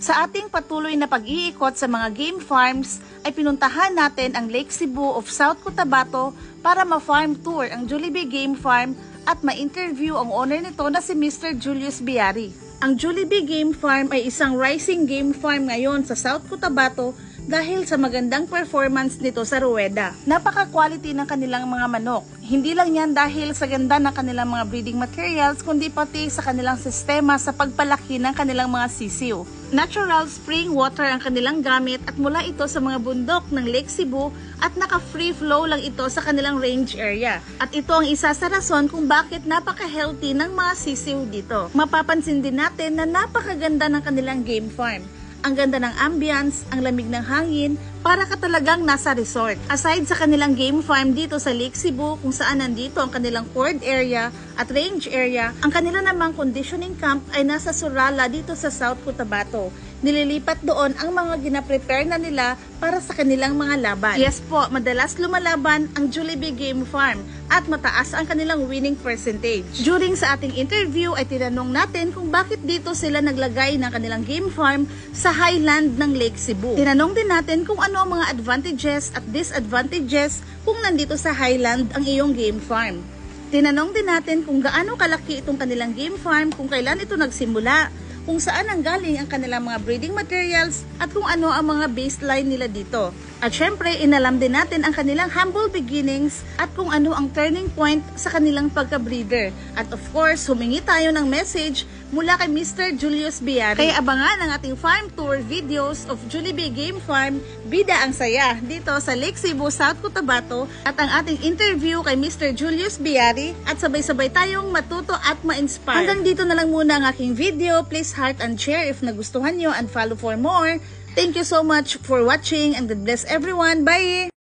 Sa ating patuloy na pag-iikot sa mga game farms ay pinuntahan natin ang Lake Cebu of South Cotabato para ma-farm tour ang Jollibee Game Farm at ma-interview ang owner nito na si Mr. Julius Biari. Ang Jollibee Game Farm ay isang rising game farm ngayon sa South Cotabato dahil sa magandang performance nito sa ruweda. Napaka-quality ng kanilang mga manok. Hindi lang yan dahil sa ganda ng kanilang mga breeding materials, kundi pati sa kanilang sistema sa pagpalaki ng kanilang mga sisiw. Natural spring water ang kanilang gamit at mula ito sa mga bundok ng Lake Cebu at naka-free flow lang ito sa kanilang range area. At ito ang isa sa rason kung bakit napaka-healthy ng mga sisiw dito. Mapapansin din natin na napakaganda ng kanilang game farm. Ang ganda ng ambience, ang lamig ng hangin, para ka talagang nasa resort. Aside sa kanilang game farm dito sa Lake Cebu, kung saan nandito ang kanilang cord area at range area, ang kanila namang conditioning camp ay nasa Surala dito sa South Cotabato. Nililipat doon ang mga gina-prepare na nila para sa kanilang mga laban. Yes po, madalas lumalaban ang Jollibee Game Farm at mataas ang kanilang winning percentage. During sa ating interview ay tinanong natin kung bakit dito sila naglagay ng kanilang game farm sa highland ng Lake Cebu. Tinanong din natin kung ano ang mga advantages at disadvantages kung nandito sa highland ang iyong game farm. Tinanong din natin kung gaano kalaki itong kanilang game farm, kung kailan ito nagsimula, kung saan ang galing ang kanilang mga breeding materials at kung ano ang mga baseline nila dito. At syempre, inalam din natin ang kanilang humble beginnings at kung ano ang turning point sa kanilang pagka-breeder. At of course, humingi tayo ng message mula kay Mr. Julius Biari. Kaya abangan ang ating farm tour videos of Jollibee Game Farm, Bida ang Saya, dito sa Lake Cebu, South Cotabato, at ang ating interview kay Mr. Julius Biari at sabay-sabay tayong matuto at ma-inspire. Hanggang dito na lang muna ang aking video. Please heart and share if nagustuhan nyo and follow for more. Thank you so much for watching and God bless everyone. Bye!